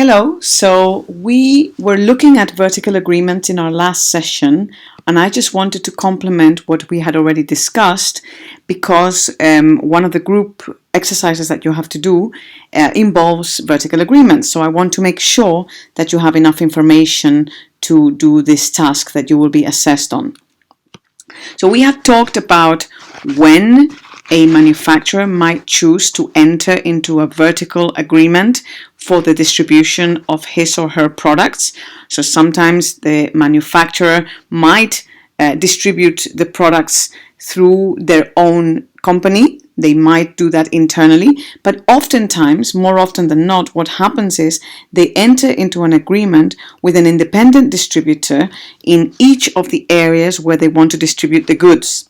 Hello, so we were looking at vertical agreements in our last session, and I just wanted to complement what we had already discussed because one of the group exercises that you have to do involves vertical agreements. So I want to make sure that you have enough information to do this task that you will be assessed on. So we have talked about when a manufacturer might choose to enter into a vertical agreement for the distribution of his or her products. So sometimes the manufacturer might distribute the products through their own company. They might do that internally, but oftentimes, more often than not, what happens is they enter into an agreement with an independent distributor in each of the areas where they want to distribute the goods.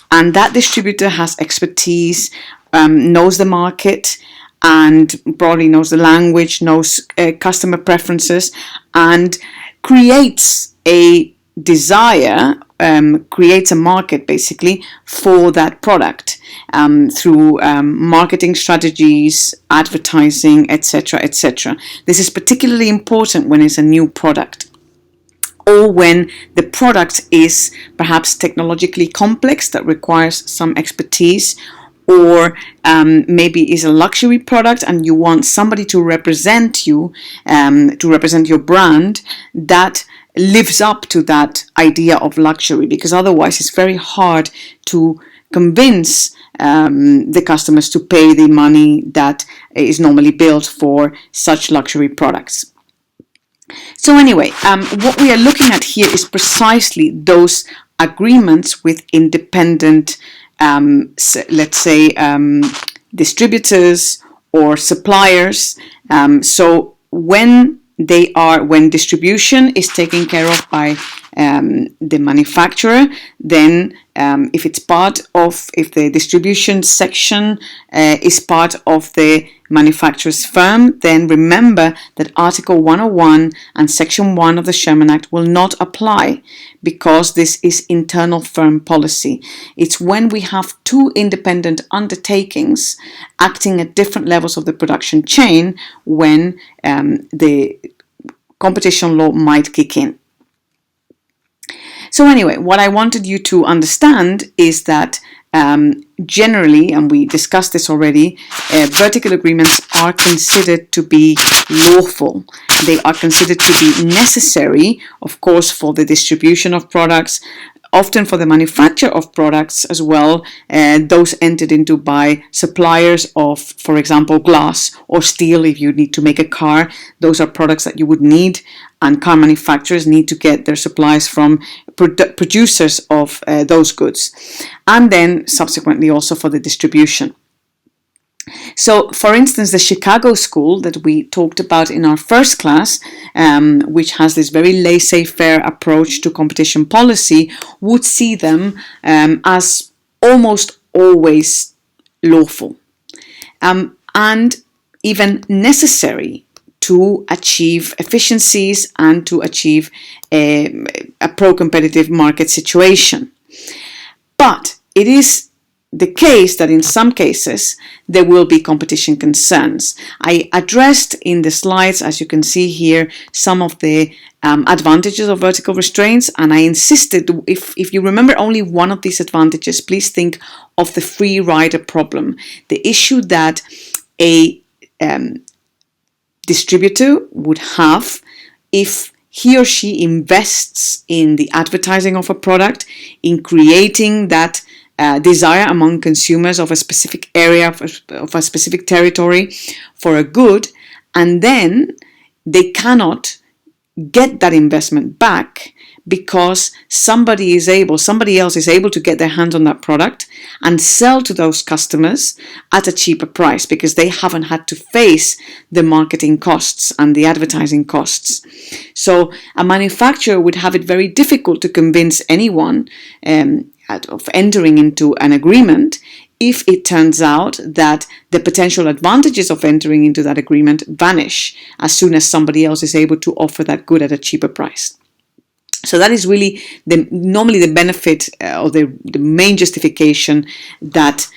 And that distributor has expertise, knows the market, and probably knows the language, knows customer preferences, and creates a desire, creates a market basically for that product through marketing strategies, advertising, etc., etc. This is particularly important when it's a new product, or when the product is perhaps technologically complex that requires some expertise, or maybe is a luxury product and you want somebody to represent you, to represent your brand that lives up to that idea of luxury, because otherwise it's very hard to convince the customers to pay the money that is normally billed for such luxury products. So anyway, what we are looking at here is precisely those agreements with independent, let's say, distributors or suppliers. So when distribution is taken care of by the manufacturer, then if the distribution section is part of the manufacturer's firm, then remember that Article 101 and Section 1 of the Sherman Act will not apply, because this is internal firm policy. It's when we have two independent undertakings acting at different levels of the production chain when the competition law might kick in. So anyway, what I wanted you to understand is that generally, and we discussed this already, vertical agreements are considered to be lawful. They are considered to be necessary, of course, for the distribution of products, often for the manufacture of products as well, those entered into by suppliers of, for example, glass or steel. If you need to make a car, those are products that you would need, and car manufacturers need to get their supplies from producers of those goods, and then subsequently also for the distribution. So, for instance, the Chicago School that we talked about in our first class, which has this very laissez-faire approach to competition policy, would see them as almost always lawful and even necessary to achieve efficiencies and to achieve a pro-competitive market situation. But it is the case that in some cases there will be competition concerns. I addressed in the slides, as you can see here, some of the advantages of vertical restraints, and I insisted, if you remember only one of these advantages, please think of the free rider problem, the issue that a distributor would have if he or she invests in the advertising of a product, in creating that desire among consumers of a specific area, of a specific territory for a good, and then they cannot get that investment back because somebody else is able to get their hands on that product and sell to those customers at a cheaper price, because they haven't had to face the marketing costs and the advertising costs. So a manufacturer would have it very difficult to convince anyone of entering into an agreement if it turns out that the potential advantages of entering into that agreement vanish as soon as somebody else is able to offer that good at a cheaper price. So that is really normally the benefit or the main justification that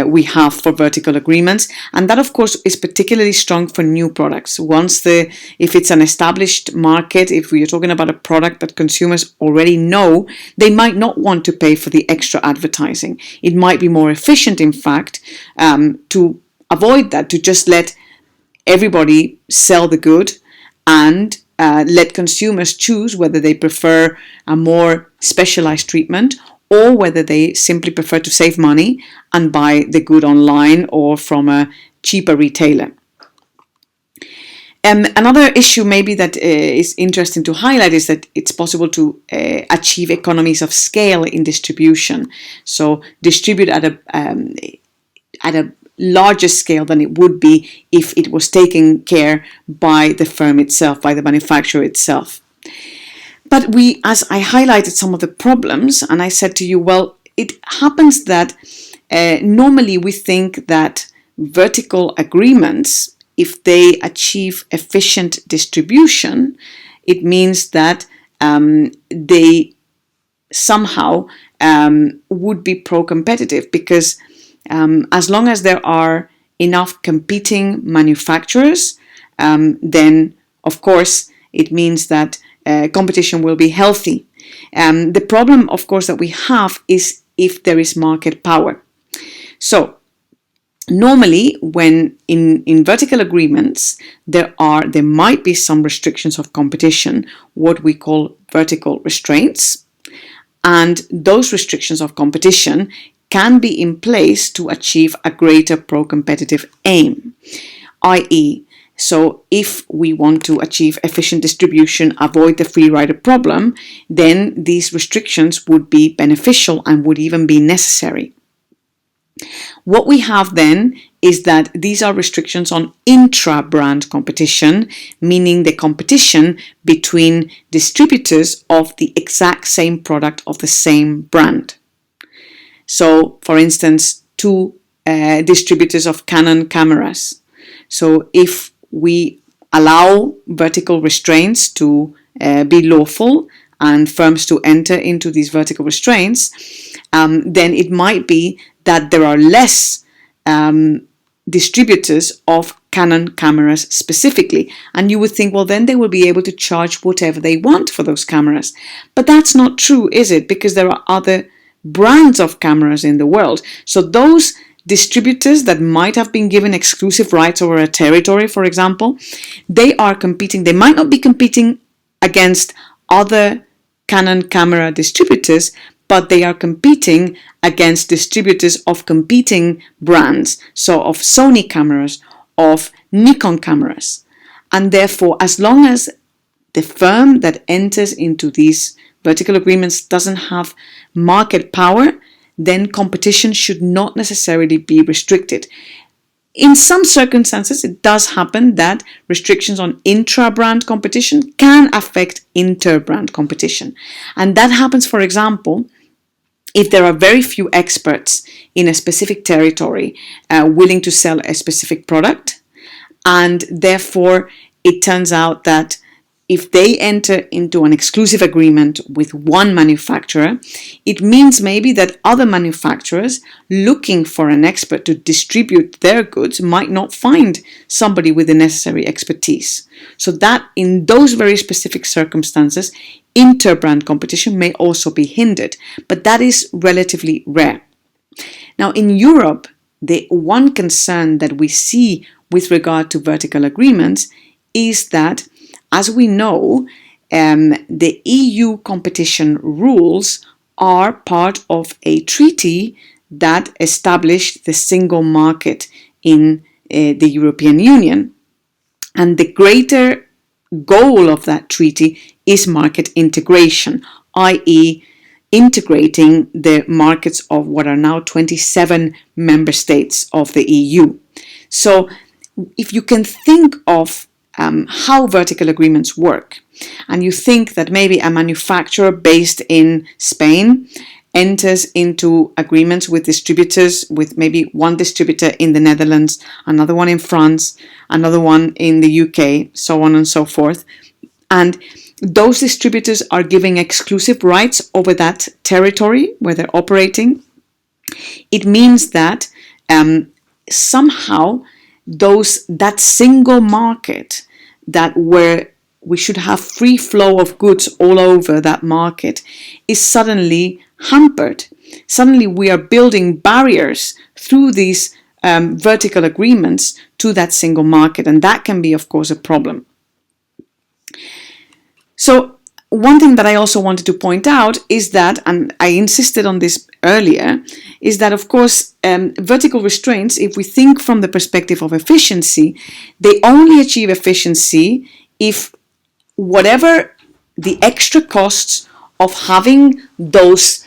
we have for vertical agreements, and that of course is particularly strong for new products. If it's an established market, if we are talking about a product that consumers already know, they might not want to pay for the extra advertising. It might be more efficient, in fact, to avoid that, to just let everybody sell the good and let consumers choose whether they prefer a more specialized treatment or whether they simply prefer to save money and buy the good online or from a cheaper retailer. Another issue maybe that is interesting to highlight is that it's possible to achieve economies of scale in distribution. So distribute at a larger scale than it would be if it was taken care by the firm itself, by the manufacturer itself. But as I highlighted some of the problems, and I said to you, well, it happens that normally we think that vertical agreements, if they achieve efficient distribution, it means that they somehow would be pro-competitive, because as long as there are enough competing manufacturers, then of course it means that competition will be healthy. The problem, of course, that we have is if there is market power. So normally when in vertical agreements there might be some restrictions of competition, what we call vertical restraints, and those restrictions of competition can be in place to achieve a greater pro-competitive aim, i.e., so if we want to achieve efficient distribution, avoid the free rider problem, then these restrictions would be beneficial and would even be necessary. What we have then is that these are restrictions on intra-brand competition, meaning the competition between distributors of the exact same product of the same brand. So, for instance, two distributors of Canon cameras. So if we allow vertical restraints to be lawful and firms to enter into these vertical restraints, then it might be that there are less distributors of Canon cameras specifically. And you would think, well, then they will be able to charge whatever they want for those cameras. But that's not true, is it? Because there are other brands of cameras in the world. So those distributors that might have been given exclusive rights over a territory, for example, they are competing. They might not be competing against other Canon camera distributors, but they are competing against distributors of competing brands, so of Sony cameras, of Nikon cameras. And therefore, as long as the firm that enters into these vertical agreements doesn't have market power, then competition should not necessarily be restricted. In some circumstances, it does happen that restrictions on intra-brand competition can affect inter-brand competition. And that happens, for example, if there are very few experts in a specific territory willing to sell a specific product, and therefore it turns out that if they enter into an exclusive agreement with one manufacturer, it means maybe that other manufacturers looking for an expert to distribute their goods might not find somebody with the necessary expertise. So that in those very specific circumstances, inter-brand competition may also be hindered, but that is relatively rare. Now in Europe, the one concern that we see with regard to vertical agreements is that, as we know, the EU competition rules are part of a treaty that established the single market in the European Union. And the greater goal of that treaty is market integration, i.e., integrating the markets of what are now 27 member states of the EU. So if you can think of how vertical agreements work, and you think that maybe a manufacturer based in Spain enters into agreements with distributors, with maybe one distributor in the Netherlands, another one in France, another one in the UK, so on and so forth, and those distributors are giving exclusive rights over that territory where they're operating. It means that somehow that single market that where we should have free flow of goods all over that market is suddenly hampered. Suddenly we are building barriers through these vertical agreements to that single market, and that can be, of course, a problem. So one thing that I also wanted to point out is that, and I insisted on this earlier, is that, of course, vertical restraints, if we think from the perspective of efficiency, they only achieve efficiency if whatever the extra costs of having those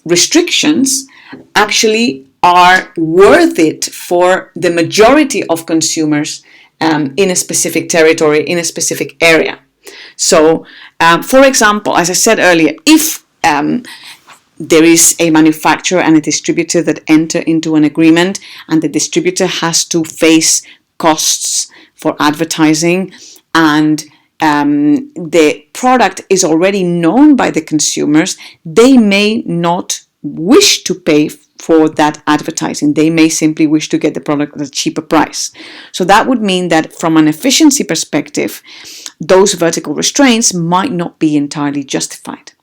restrictions actually are worth it for the majority of consumers in a specific territory, in a specific area. So, for example, as I said earlier, if there is a manufacturer and a distributor that enter into an agreement, and the distributor has to face costs for advertising, and the product is already known by the consumers, they may not wish to pay for that advertising. They may simply wish to get the product at a cheaper price. So that would mean that from an efficiency perspective, those vertical restraints might not be entirely justified.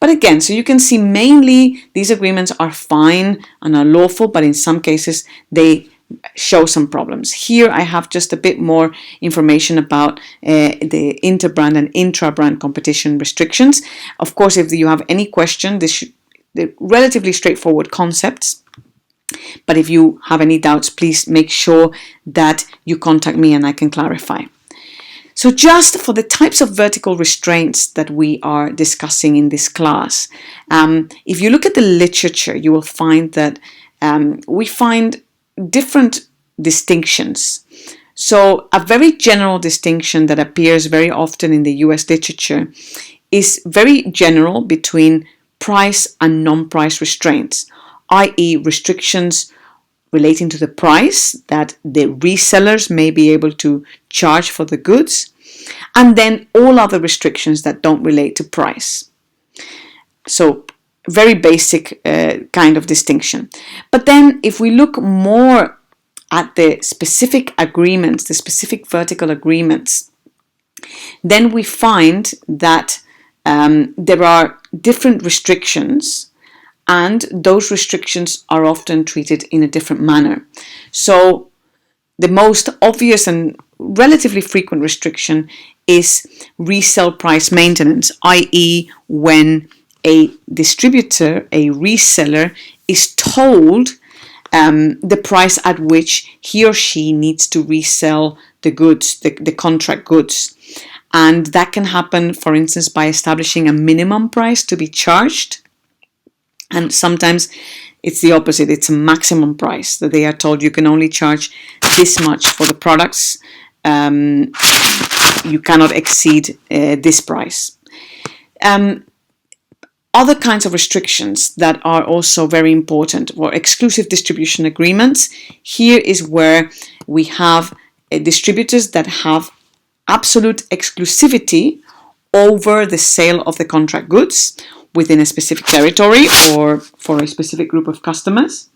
But again, so you can see mainly these agreements are fine and are lawful, but in some cases they show some problems. Here I have just a bit more information about the interbrand and intra-brand competition restrictions. Of course, if you have any question, they're relatively straightforward concepts. But if you have any doubts, please make sure that you contact me and I can clarify. So just for the types of vertical restraints that we are discussing in this class, if you look at the literature, you will find that we find different distinctions. So a very general distinction that appears very often in the US literature is very general between price and non-price restraints, i.e. restrictions relating to the price that the resellers may be able to charge for the goods, and then all other restrictions that don't relate to price. So very basic kind of distinction. But then if we look more at the specific agreements, the specific vertical agreements, then we find that there are different restrictions, and those restrictions are often treated in a different manner. So the most obvious and relatively frequent restriction is resale price maintenance, i.e. when a distributor, a reseller, is told the price at which he or she needs to resell the goods, the contract goods. And that can happen, for instance, by establishing a minimum price to be charged. And sometimes it's the opposite. It's a maximum price that they are told you can only charge this much for the products. You cannot exceed this price. Other kinds of restrictions that are also very important were exclusive distribution agreements. Here is where we have distributors that have absolute exclusivity over the sale of the contract goods within a specific territory or for a specific group of customers.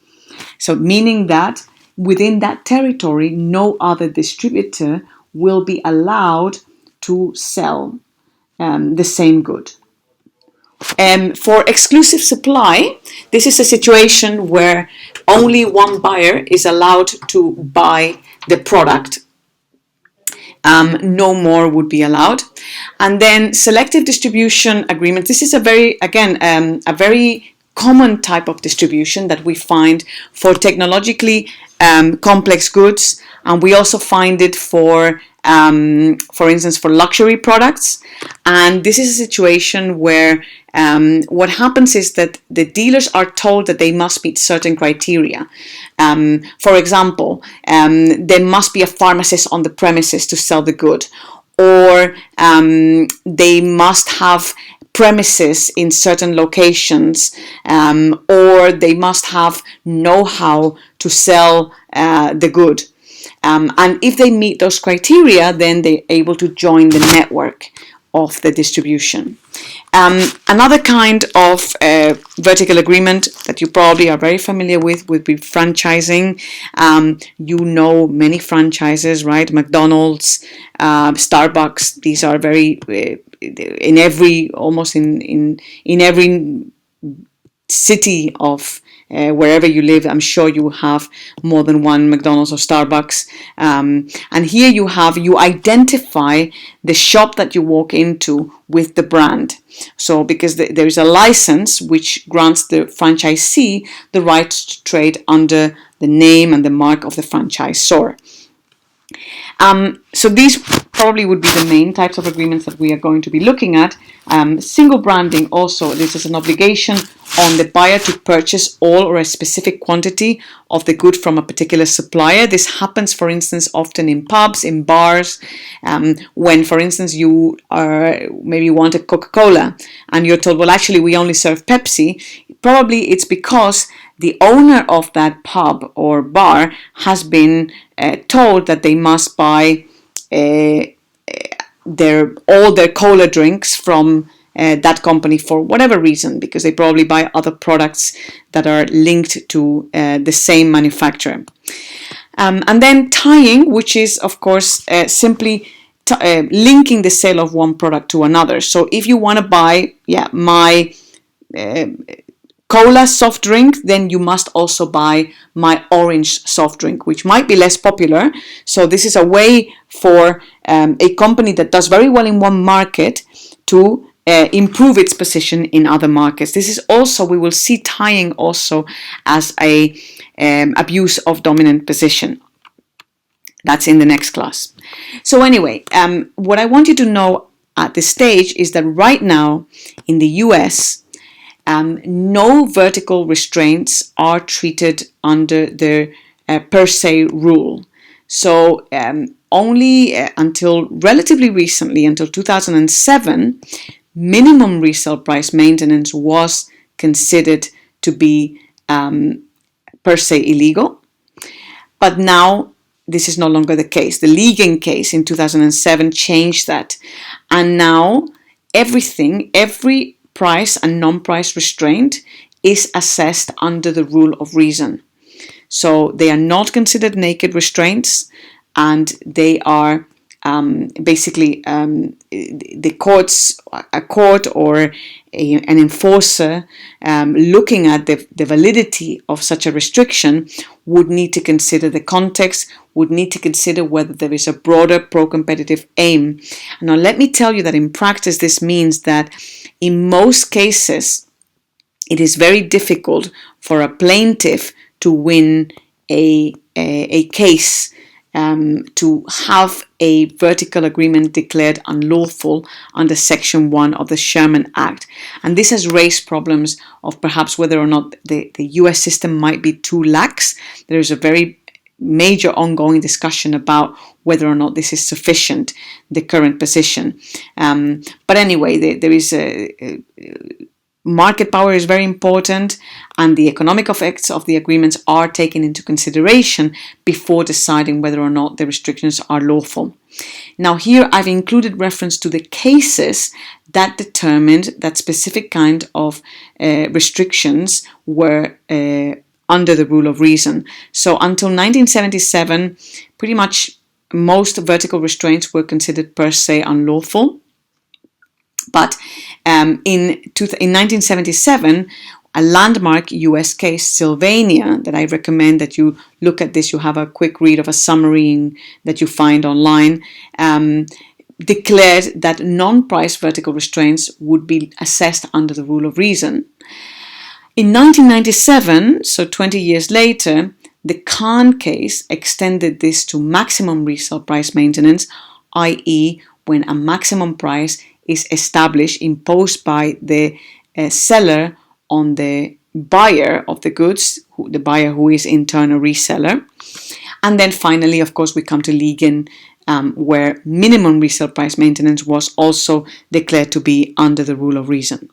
So meaning that within that territory, no other distributor will be allowed to sell the same good. For exclusive supply, this is a situation where only one buyer is allowed to buy the product. No more would be allowed. And then selective distribution agreement. This is a very common type of distribution that we find for technologically complex goods, and we also find it for instance, for luxury products. And this is a situation where what happens is that the dealers are told that they must meet certain criteria. For example, there must be a pharmacist on the premises to sell the good, or they must have premises in certain locations, or they must have know-how to sell the good. And if they meet those criteria, then they're able to join the network of the distribution. Another kind of vertical agreement that you probably are very familiar with would be franchising. You know many franchises, right? McDonald's, Starbucks. These are very in every almost in every city of wherever you live. I'm sure you have more than one McDonald's or Starbucks. And here you identify the shop that you walk into with the brand. So because there is a license which grants the franchisee the right to trade under the name and the mark of the franchisor. So these probably would be the main types of agreements that we are going to be looking at. Single branding also, this is an obligation on the buyer to purchase all or a specific quantity of the good from a particular supplier. This happens, for instance, often in pubs, in bars, when, for instance, you maybe want a Coca-Cola and you're told, well, actually, we only serve Pepsi. Probably it's because the owner of that pub or bar has been told that they must buy all their cola drinks from that company for whatever reason, because they probably buy other products that are linked to the same manufacturer. And then tying, which is of course simply linking the sale of one product to another. So if you want to buy my cola soft drink, then you must also buy my orange soft drink, which might be less popular. So this is a way for a company that does very well in one market to improve its position in other markets. This is also, we will see tying also as a abuse of dominant position. That's in the next class. So anyway, what I want you to know at this stage is that right now in the US, no vertical restraints are treated under the per se rule. So only until relatively recently, until 2007, minimum resale price maintenance was considered to be per se illegal. But now this is no longer the case. The Ligon case in 2007 changed that. And now every price and non-price restraint is assessed under the rule of reason. So they are not considered naked restraints, and they are basically the courts, a court or an enforcer looking at the validity of such a restriction would need to consider the context, would need to consider whether there is a broader pro-competitive aim. Now let me tell you that in practice this means that in most cases it is very difficult for a plaintiff to win a case to have a vertical agreement declared unlawful under Section 1 of the Sherman Act. And this has raised problems of perhaps whether or not the US system might be too lax. There is a very major ongoing discussion about whether or not this is sufficient, the current position. But anyway, there is market power is very important, and the economic effects of the agreements are taken into consideration before deciding whether or not the restrictions are lawful. Now here I've included reference to the cases that determined that specific kind of restrictions were under the rule of reason. So until 1977, pretty much most vertical restraints were considered per se unlawful. But in 1977, a landmark US case, Sylvania, that I recommend that you look at this, you have a quick read of a summary that you find online, declared that non-price vertical restraints would be assessed under the rule of reason. In 1997, so 20 years later, the Khan case extended this to maximum resale price maintenance, i.e. when a maximum price is established, imposed by the seller on the buyer of the goods, the buyer who is in turn a reseller. And then finally, of course, we come to Ligon, where minimum resale price maintenance was also declared to be under the rule of reason.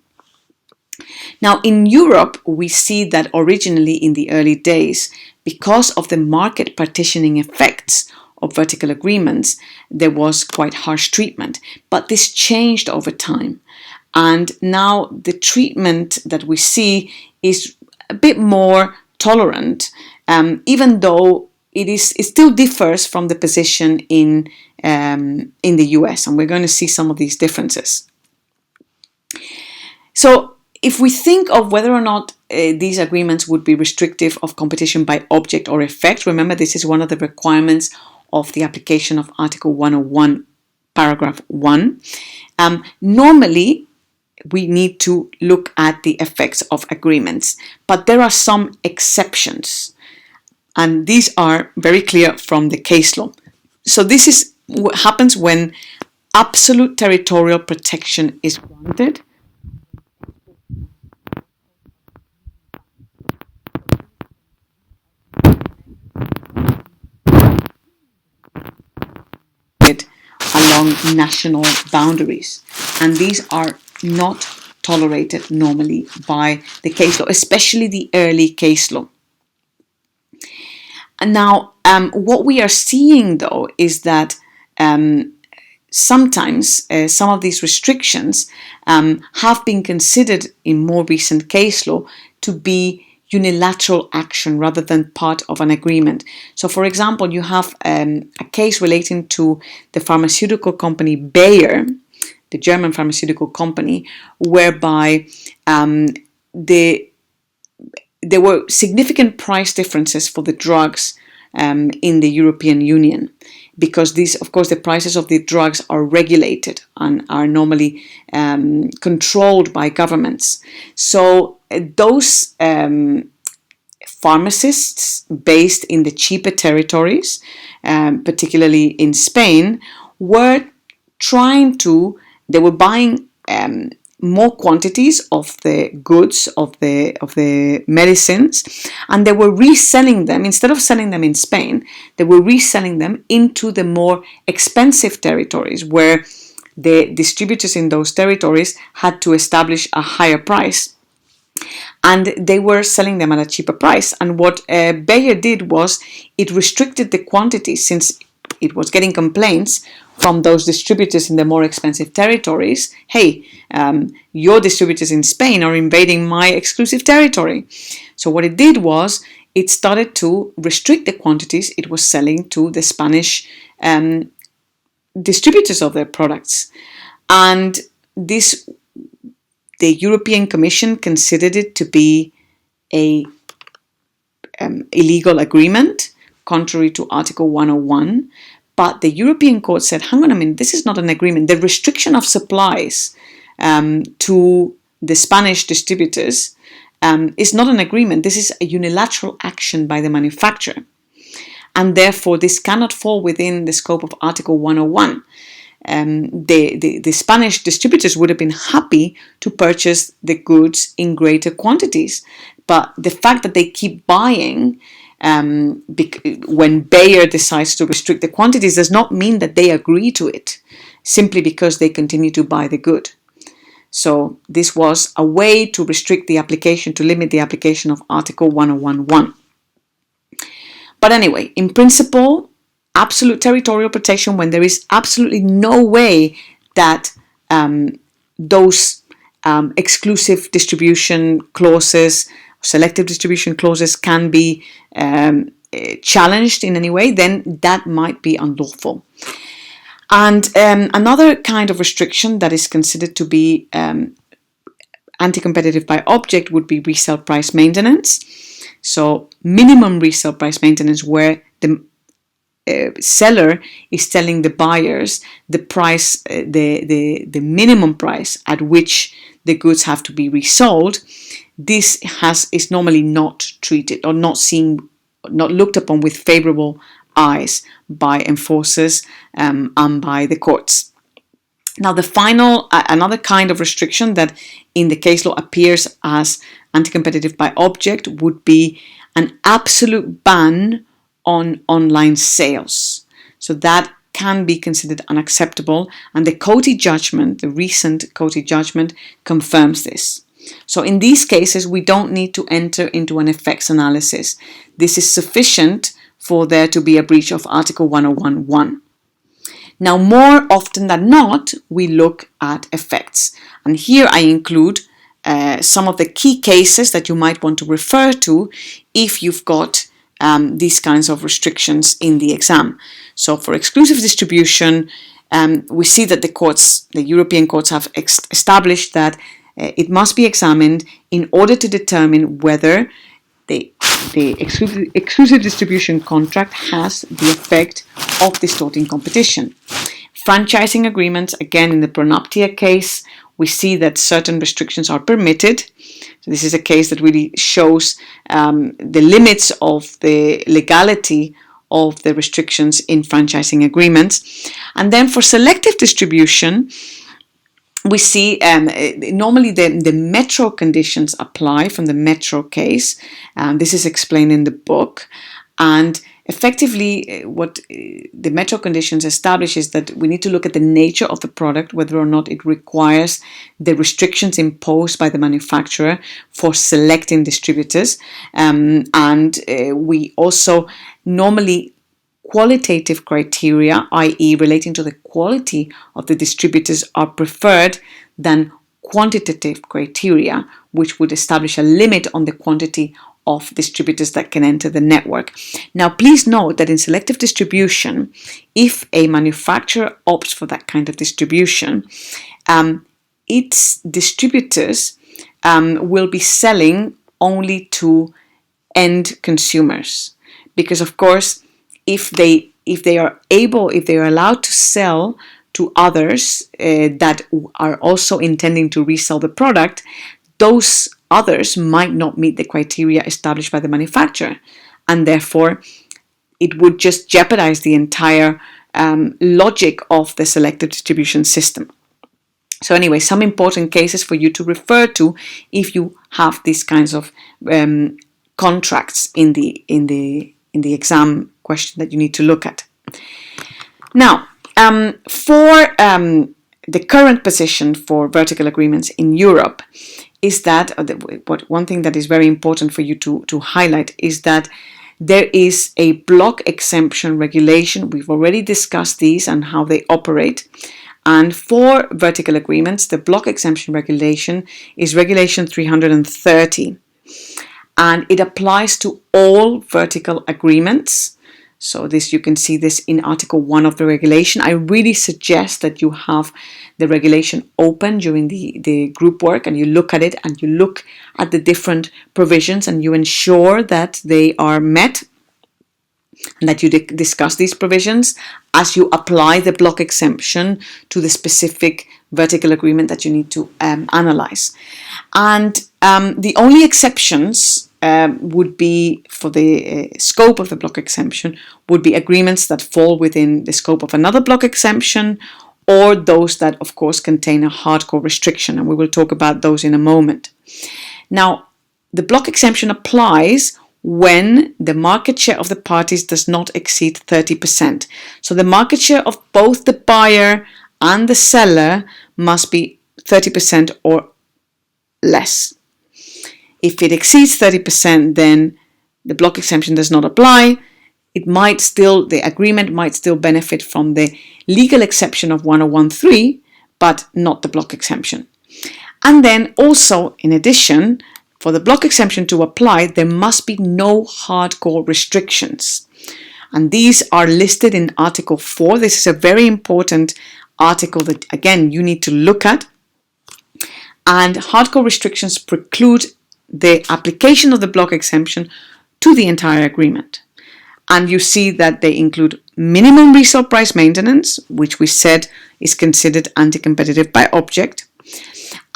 Now, in Europe, we see that originally in the early days, because of the market partitioning effects of vertical agreements, there was quite harsh treatment. But this changed over time. And now the treatment that we see is a bit more tolerant, even though it still differs from the position in the US. And we're going to see some of these differences. So if we think of whether or not these agreements would be restrictive of competition by object or effect, remember this is one of the requirements of the application of Article 101, paragraph 1. Normally, we need to look at the effects of agreements, but there are some exceptions, and these are very clear from the case law. So this is what happens when absolute territorial protection is granted. Along national boundaries, and these are not tolerated normally by the case law, especially the early case law. And now, what we are seeing though is that sometimes some of these restrictions have been considered in more recent case law to be unilateral action rather than part of an agreement. So, for example, you have a case relating to the pharmaceutical company Bayer, the German pharmaceutical company, whereby there were significant price differences for the drugs in the European Union, because these, of course, the prices of the drugs are regulated and are normally controlled by governments. So those pharmacists based in the cheaper territories, particularly in Spain, were buying more quantities of the goods, of the medicines, and they were reselling them. Instead of selling them in Spain, they were reselling them into the more expensive territories, where the distributors in those territories had to establish a higher price, and they were selling them at a cheaper price. And what Bayer did was it restricted the quantity, since it was getting complaints from those distributors in the more expensive territories. Hey, your distributors in Spain are invading my exclusive territory. So what it did was it started to restrict the quantities it was selling to the Spanish distributors of their products. And this, the European Commission considered it to be a illegal agreement, contrary to Article 101. But the European Court said, hang on a minute, this is not an agreement. The restriction of supplies to the Spanish distributors is not an agreement. This is a unilateral action by the manufacturer. And therefore, this cannot fall within the scope of Article 101. The Spanish distributors would have been happy to purchase the goods in greater quantities. But the fact that they keep buying when Bayer decides to restrict the quantities does not mean that they agree to it, simply because they continue to buy the good. So this was a way to restrict the application, to limit the application of Article 101.1. But anyway, in principle, absolute territorial protection, when there is absolutely no way that those exclusive distribution clauses, selective distribution clauses can be challenged in any way, then that might be unlawful. And another kind of restriction that is considered to be anti-competitive by object would be resale price maintenance. So minimum resale price maintenance, where the seller is telling the buyers the price, the minimum price at which the goods have to be resold. This is normally not treated or not looked upon with favorable eyes by enforcers and by the courts. Now, the final, another kind of restriction that in the case law appears as anti-competitive by object would be an absolute ban on online sales. So that can be considered unacceptable, and the Coty judgment, the recent Coty judgment, confirms this. So in these cases, we don't need to enter into an effects analysis. This is sufficient for there to be a breach of Article 101.1. Now, more often than not, we look at effects. And here I include some of the key cases that you might want to refer to if you've got these kinds of restrictions in the exam. So for exclusive distribution, we see that the European courts have established that it must be examined in order to determine whether the exclusive distribution contract has the effect of distorting competition. Franchising agreements, again in the Pronaptia case, we see that certain restrictions are permitted. So this is a case that really shows the limits of the legality of the restrictions in franchising agreements. And then for selective distribution, we see normally the metro conditions apply from the metro case. This is explained in the book. And effectively, what the metro conditions establish is that we need to look at the nature of the product, whether or not it requires the restrictions imposed by the manufacturer for selecting distributors. And we also normally qualitative criteria, i.e. relating to the quality of the distributors, are preferred than quantitative criteria, which would establish a limit on the quantity of distributors that can enter the network. Now, please note that in selective distribution, if a manufacturer opts for that kind of distribution, its distributors will be selling only to end consumers, because of course, if they are allowed to sell to others that are also intending to resell the product, those others might not meet the criteria established by the manufacturer, and therefore it would just jeopardize the entire logic of the selective distribution system. So anyway, some important cases for you to refer to if you have these kinds of contracts in the exam question that you need to look at. Now, for the current position for vertical agreements in Europe is that one thing that is very important for you to highlight is that there is a block exemption regulation. We've already discussed these and how they operate. And for vertical agreements, the block exemption regulation is Regulation 330. And it applies to all vertical agreements. So you can see this in Article 1 of the regulation. I really suggest that you have the regulation open during the group work and you look at it and you look at the different provisions and you ensure that they are met and that you discuss these provisions as you apply the block exemption to the specific vertical agreement that you need to analyze. And the only exceptions would be, for the scope of the block exemption, would be agreements that fall within the scope of another block exemption, or those that, of course, contain a hardcore restriction, and we will talk about those in a moment. Now, the block exemption applies when the market share of the parties does not exceed 30%. So the market share of both the buyer and the seller must be 30% or less. If it exceeds 30%, then the block exemption does not apply. The agreement might still benefit from the legal exception of 101.3, but not the block exemption. And then also, in addition, for the block exemption to apply, there must be no hardcore restrictions. And these are listed in Article 4. This is a very important article that, again, you need to look at. And hardcore restrictions preclude the application of the block exemption to the entire agreement. And you see that they include minimum resale price maintenance, which we said is considered anti-competitive by object.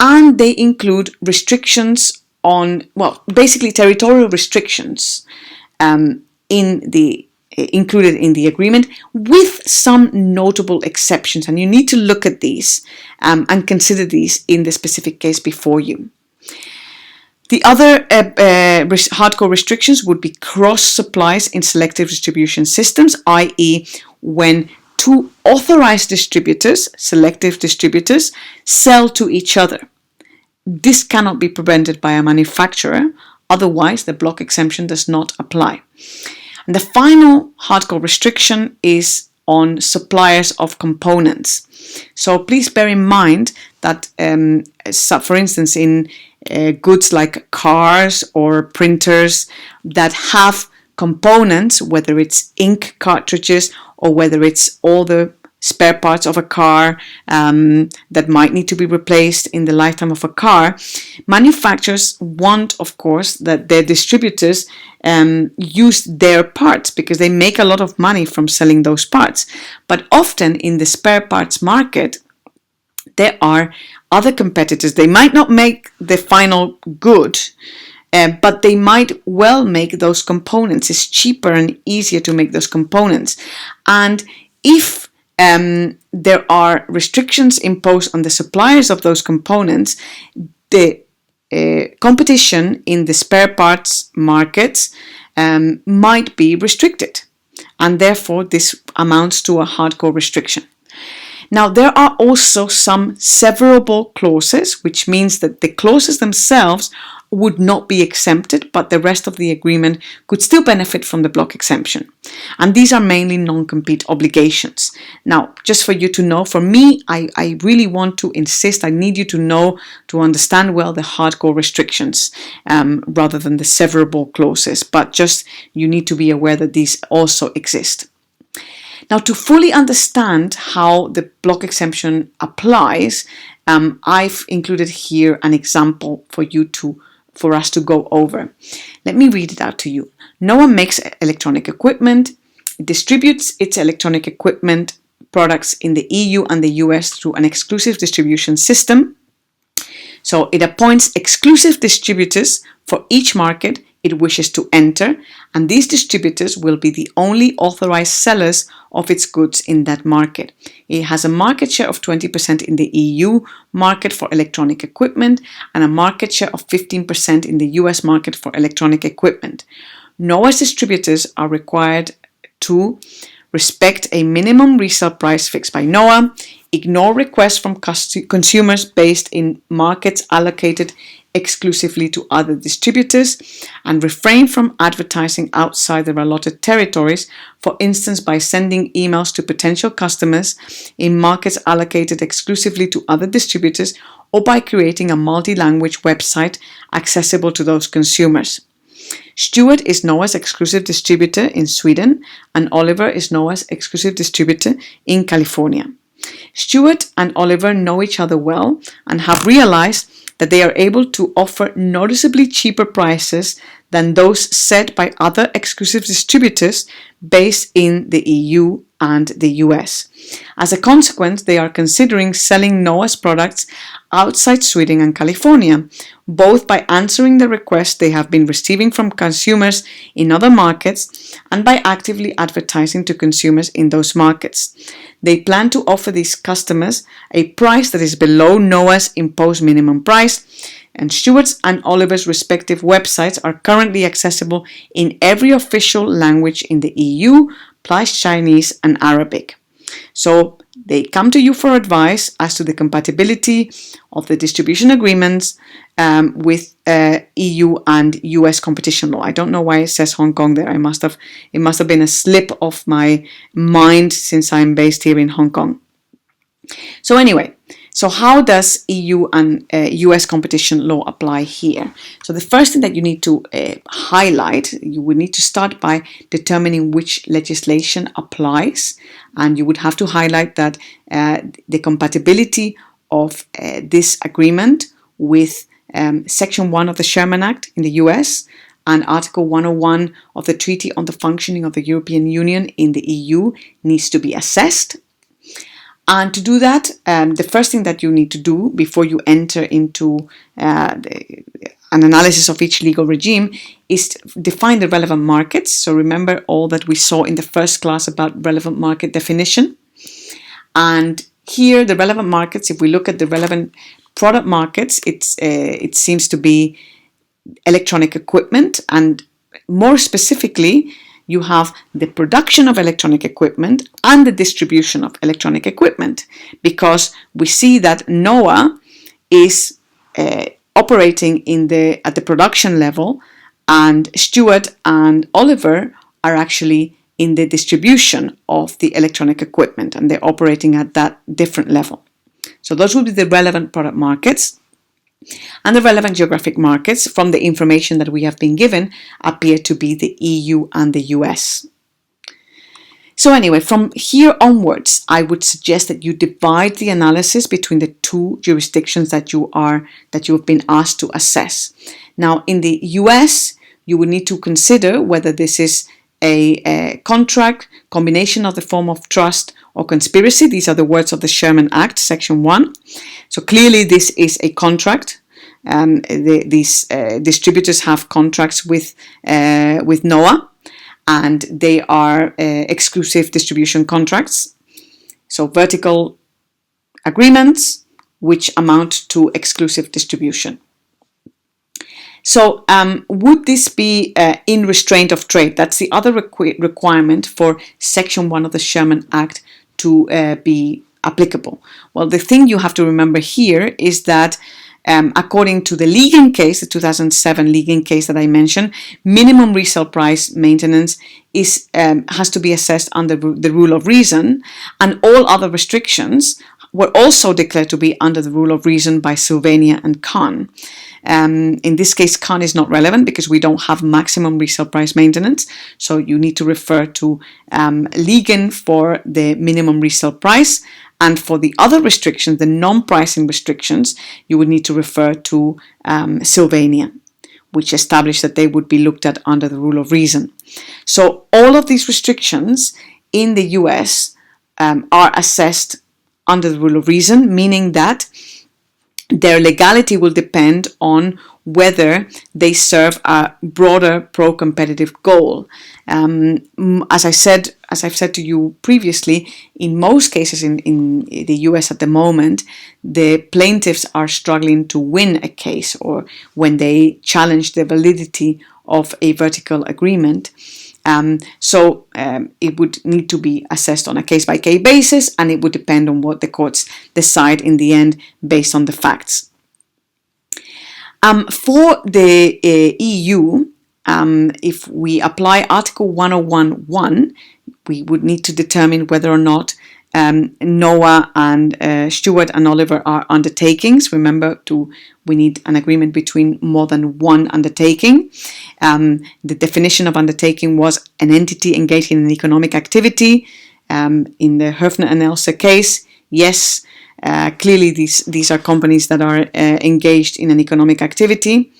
And they include restrictions on, basically territorial restrictions included in the agreement, with some notable exceptions. And you need to look at these and consider these in the specific case before you. The other hardcore restrictions would be cross supplies in selective distribution systems, i.e. when two authorized distributors, selective distributors, sell to each other. This cannot be prevented by a manufacturer, otherwise the block exemption does not apply. And the final hardcore restriction is on suppliers of components. So please bear in mind that, for instance, in goods like cars or printers that have components, whether it's ink cartridges or whether it's all the spare parts of a car that might need to be replaced in the lifetime of a car, manufacturers want, of course, that their distributors use their parts because they make a lot of money from selling those parts. But often in the spare parts market, there are other competitors. They might not make the final good, but they might well make those components. It's cheaper and easier to make those components. And if there are restrictions imposed on the suppliers of those components, the competition in the spare parts markets might be restricted, and therefore this amounts to a hardcore restriction. Now, there are also some severable clauses, which means that the clauses themselves would not be exempted, but the rest of the agreement could still benefit from the block exemption. And these are mainly non-compete obligations. Now, just for you to know, for me, I really want to insist, I need you to know, to understand well the hardcore restrictions rather than the severable clauses, but just you need to be aware that these also exist. Now, to fully understand how the block exemption applies, I've included here an example for us to go over. Let me read it out to you. NOAA makes electronic equipment, distributes its electronic equipment products in the EU and the US through an exclusive distribution system. So it appoints exclusive distributors for each market it wishes to enter, and these distributors will be the only authorized sellers of its goods in that market. It has a market share of 20% in the EU market for electronic equipment and a market share of 15% in the US market for electronic equipment. NOAA's distributors are required to respect a minimum resale price fixed by NOAA, ignore requests from consumers based in markets allocated exclusively to other distributors, and refrain from advertising outside their allotted territories, for instance by sending emails to potential customers in markets allocated exclusively to other distributors, or by creating a multi-language website accessible to those consumers. Stuart is NOAA's exclusive distributor in Sweden, and Oliver is NOAA's exclusive distributor in California. Stuart and Oliver know each other well and have realized that they are able to offer noticeably cheaper prices than those set by other exclusive distributors based in the EU and the US. As a consequence, they are considering selling NOAA's products outside Sweden and California, both by answering the requests they have been receiving from consumers in other markets and by actively advertising to consumers in those markets. They plan to offer these customers a price that is below NOAA's imposed minimum price, and Stuart's and Oliver's respective websites are currently accessible in every official language in the EU, plus Chinese and Arabic. So they come to you for advice as to the compatibility of the distribution agreements with EU and US competition law. I don't know why it says Hong Kong there. It must have been a slip of my mind since I'm based here in Hong Kong. So anyway, so how does EU and US competition law apply here? So the first thing that you need to highlight, you would need to start by determining which legislation applies, and you would have to highlight that the compatibility of this agreement with Section 1 of the Sherman Act in the US and Article 101 of the Treaty on the Functioning of the European Union in the EU needs to be assessed. And to do that, the first thing that you need to do before you enter into an analysis of each legal regime is to define the relevant markets. So remember all that we saw in the first class about relevant market definition. And here, the relevant markets, if we look at the relevant product markets, it seems to be electronic equipment, and more specifically, you have the production of electronic equipment and the distribution of electronic equipment, because we see that NOAA is operating at the production level, and Stuart and Oliver are actually in the distribution of the electronic equipment, and they're operating at that different level. So those will be the relevant product markets. And the relevant geographic markets, from the information that we have been given, appear to be the EU and the US. So anyway, from here onwards, I would suggest that you divide the analysis between the two jurisdictions that you have been asked to assess. Now, in the US, you would need to consider whether this is a contract, combination of the form of trust or conspiracy. These are the words of the Sherman Act, Section 1. So clearly this is a contract. These distributors have contracts with NOAA, and they are exclusive distribution contracts. So vertical agreements which amount to exclusive distribution. So would this be in restraint of trade? That's the other requirement for Section 1 of the Sherman Act to be applicable. Well, the thing you have to remember here is that according to the Ligon case, the 2007 Ligon case that I mentioned, minimum resale price maintenance has to be assessed under the rule of reason, and all other restrictions were also declared to be under the rule of reason by Sylvania and Kahn. In this case, Kahn is not relevant because we don't have maximum resale price maintenance, so you need to refer to Ligon for the minimum resale price, and for the other restrictions, the non-pricing restrictions, you would need to refer to Sylvania, which established that they would be looked at under the rule of reason. So all of these restrictions in the US are assessed under the rule of reason, meaning that their legality will depend on whether they serve a broader pro-competitive goal. As I've said to you previously, in most cases in the US at the moment, the plaintiffs are struggling to win a case, or when they challenge the validity of a vertical agreement. So it would need to be assessed on a case-by-case basis, and it would depend on what the courts decide in the end based on the facts. For the EU, if we apply Article 101.1, we would need to determine whether or not NOAA and Stewart and Oliver are undertakings. Remember, we need an agreement between more than one undertaking. The definition of undertaking was an entity engaged in an economic activity. In the Höfner and Elster case, yes, clearly these are companies that are engaged in an economic activity.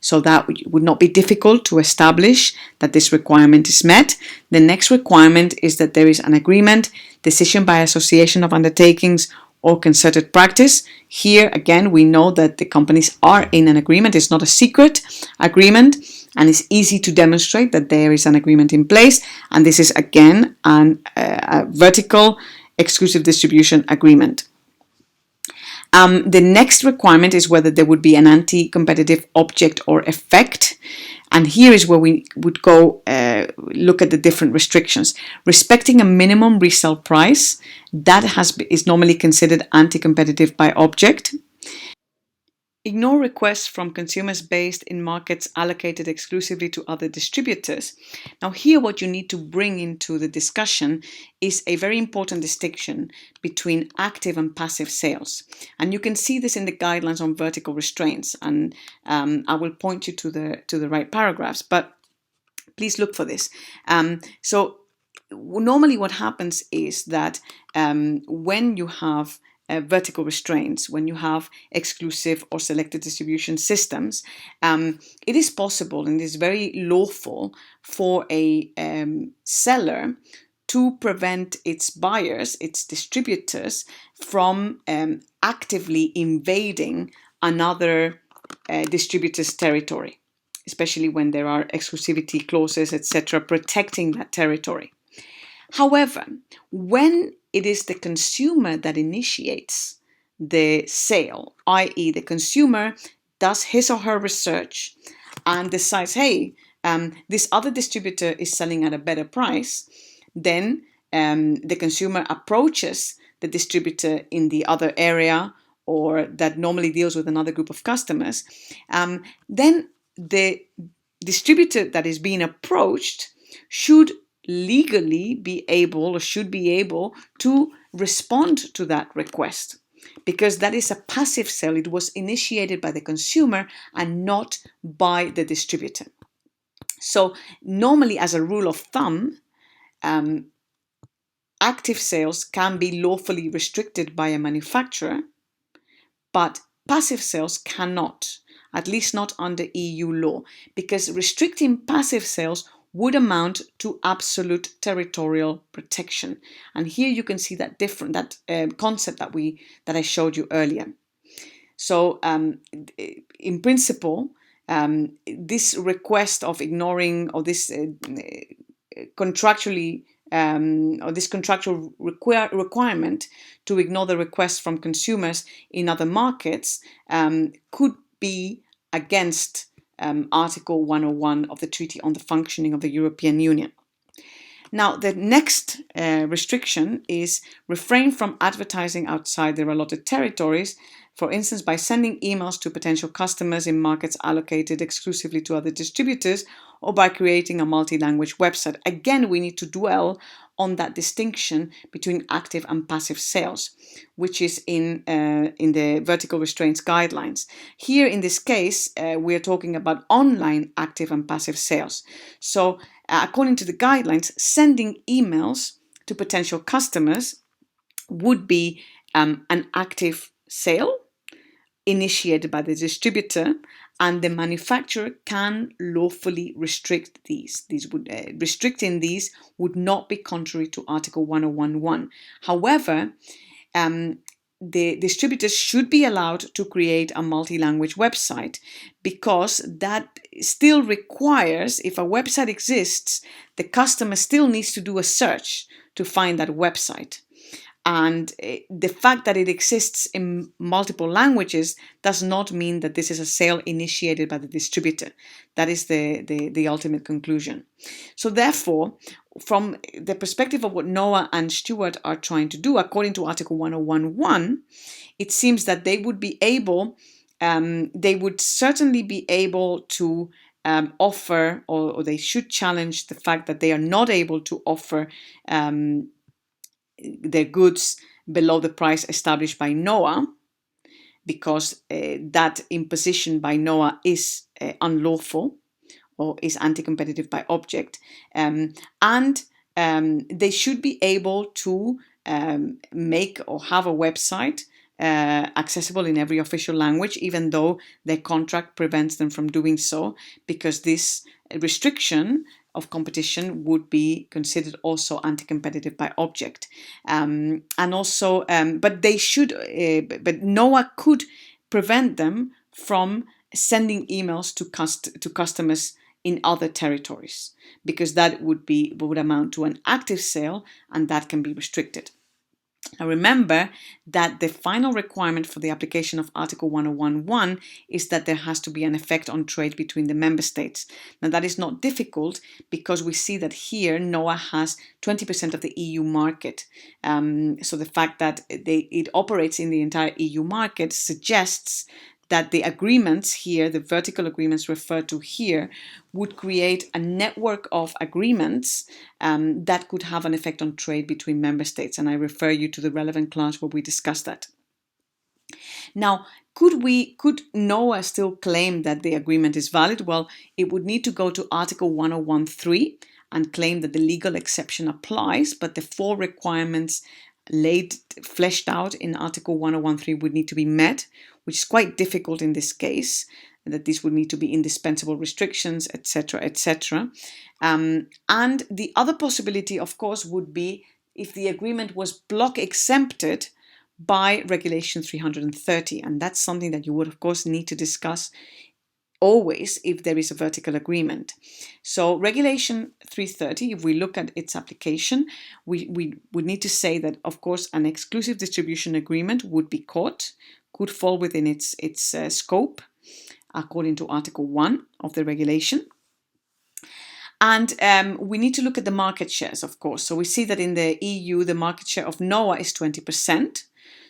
So that would not be difficult to establish that this requirement is met. The next requirement is that there is an agreement, decision by association of undertakings, or concerted practice. Here again, we know that the companies are in an agreement. It's not a secret agreement, and it's easy to demonstrate that there is an agreement in place. And this is again a vertical exclusive distribution agreement. The next requirement is whether there would be an anti-competitive object or effect. And here is where we would go look at the different restrictions. Respecting a minimum resale price, that is normally considered anti-competitive by object. Ignore requests from consumers based in markets allocated exclusively to other distributors. Now here what you need to bring into the discussion is a very important distinction between active and passive sales. And you can see this in the guidelines on vertical restraints, and I will point you to the right paragraphs, but please look for this. So normally what happens is that when you have vertical restraints, when you have exclusive or selected distribution systems, it is possible and it is very lawful for a seller to prevent its buyers, its distributors, from actively invading another distributor's territory, especially when there are exclusivity clauses, etc., protecting that territory. However, when it is the consumer that initiates the sale, i.e. the consumer does his or her research and decides, hey, this other distributor is selling at a better price, then the consumer approaches the distributor in the other area or that normally deals with another group of customers, then the distributor that is being approached should legally be able or should be able to respond to that request, because that is a passive sale. It was initiated by the consumer and not by the distributor. So normally, as a rule of thumb, active sales can be lawfully restricted by a manufacturer, but passive sales cannot, at least not under EU law, because restricting passive sales would amount to absolute territorial protection. And here you can see that concept that I showed you earlier. So in principle, this request of ignoring, or this contractually or this contractual requirement to ignore the requests from consumers in other markets could be against Article 101 of the Treaty on the Functioning of the European Union. Now, the next restriction is refrain from advertising outside their allotted territories, for instance, by sending emails to potential customers in markets allocated exclusively to other distributors, or by creating a multi-language website. Again, we need to dwell on that distinction between active and passive sales, which is in the vertical restraints guidelines. Here, in this case, we are talking about online active and passive sales. So, according to the guidelines, sending emails to potential customers would be an active sale initiated by the distributor, and the manufacturer can lawfully restrict these. Restricting these would not be contrary to Article 101.1. However, the distributors should be allowed to create a multi-language website, because that still requires, if a website exists, the customer still needs to do a search to find that website. And the fact that it exists in multiple languages does not mean that this is a sale initiated by the distributor. That is the ultimate conclusion. So therefore, from the perspective of what Noah and Stuart are trying to do, according to Article 101.1, it seems that they would be able, they would certainly be able to offer, or they should challenge the fact that they are not able to offer their goods below the price established by NOAA, because that imposition by NOAA is unlawful or is anti-competitive by object, and they should be able to make or have a website accessible in every official language, even though their contract prevents them from doing so, because this restriction of competition would be considered also anti-competitive by object. And also, but they should, but NOAA could prevent them from sending emails to customers in other territories, because that would amount to an active sale, and that can be restricted. Now remember that the final requirement for the application of Article 101.1 is that there has to be an effect on trade between the member states. Now that is not difficult, because we see that here NOAA has 20% of the EU market. So the fact that it operates in the entire EU market suggests that the agreements here, the vertical agreements referred to here, would create a network of agreements that could have an effect on trade between member states. And I refer you to the relevant clause where we discuss that. Now, could NOAA still claim that the agreement is valid? Well, it would need to go to Article 101.3 and claim that the legal exception applies, but the four requirements fleshed out in Article 101.3 would need to be met, which is quite difficult in this case, that these would need to be indispensable restrictions, etc., etc. And the other possibility, of course, would be if the agreement was block exempted by Regulation 330, and that's something that you would, of course, need to discuss always if there is a vertical agreement. So Regulation 330, if we look at its application, we would need to say that, of course, an exclusive distribution agreement would be could fall within its scope, according to Article 1 of the regulation. And we need to look at the market shares, of course. So we see that in the EU, the market share of NOAA is 20%.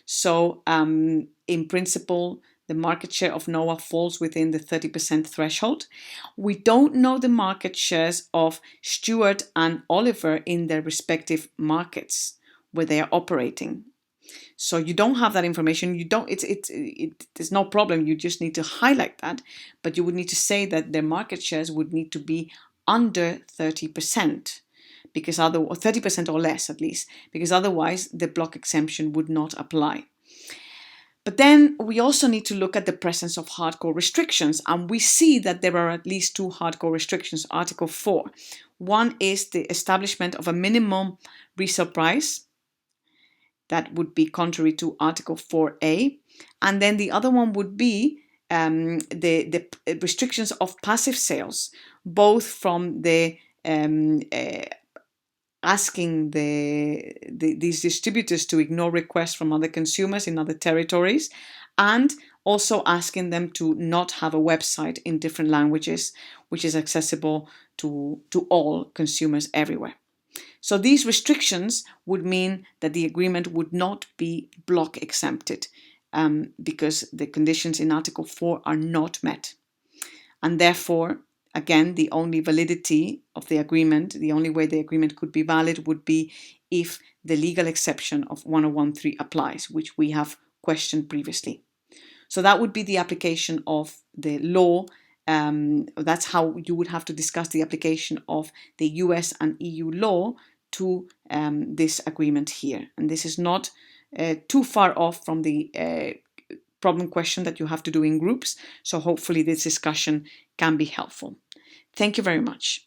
So in principle, the market share of NOAH falls within the 30% threshold. We don't know the market shares of Stewart and Oliver in their respective markets where they are operating. So you don't have that information. You don't. There's no problem. You just need to highlight that, but you would need to say that their market shares would need to be under 30%, because 30% or less at least, because otherwise the block exemption would not apply. But then we also need to look at the presence of hardcore restrictions, and we see that there are at least two hardcore restrictions. Article 4. One is the establishment of a minimum resale price. That would be contrary to Article 4A. And then the other one would be the restrictions of passive sales, both from the asking these distributors to ignore requests from other consumers in other territories, and also asking them to not have a website in different languages, which is accessible to all consumers everywhere. So these restrictions would mean that the agreement would not be block exempted because the conditions in Article 4 are not met. And therefore, again, the only validity of the agreement, the only way the agreement could be valid would be if the legal exception of 1013 applies, which we have questioned previously. So that would be the application of the law. That's how you would have to discuss the application of the US and EU law to this agreement here. And this is not too far off from the problem question that you have to do in groups. So hopefully this discussion can be helpful. Thank you very much.